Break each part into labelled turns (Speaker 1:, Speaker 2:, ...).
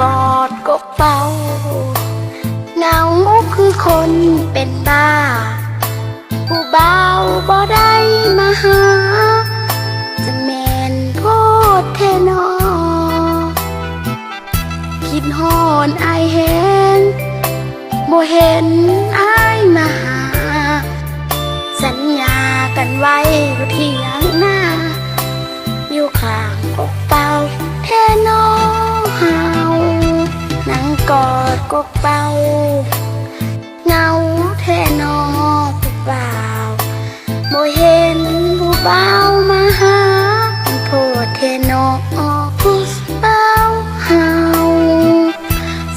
Speaker 1: กอดกบเฝ้าเหงาคือคนเป็นบ้าผู้บ่าวบ่ได้มาหาจะแม่นโพดแท้น้อคิดฮอนอายเห็นบ่เห็นอายมาหาสัญญากันไว้อยู่ที่ยังหน้าอยู่ข้างกบเฝ้าแท้น้อเฮานั่งกอดกบเฝ้าเหงาแท้น้อผู้บ่าวบ่เห็นผู้บ่าวมาหาโพดแท้น้อผู้บ่าวเฮา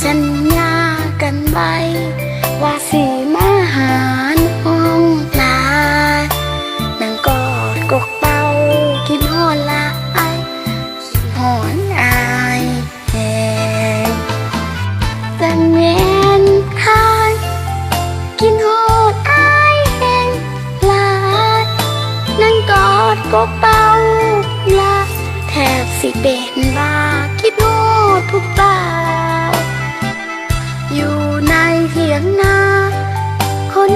Speaker 1: สัญญากันไว้ว่าสิมาหาน้องลานั่งกอดกบเฝ้าคิดฮอดละอายคิดฮอดอายแฮงแต่แม่นคายกินฮอดอายแฮงหลายนั่งกอดกบเฝ้าละแทบสิเป็นบ้าคิดฮอดผู้บ่าวอยู่ในเถียงนาคน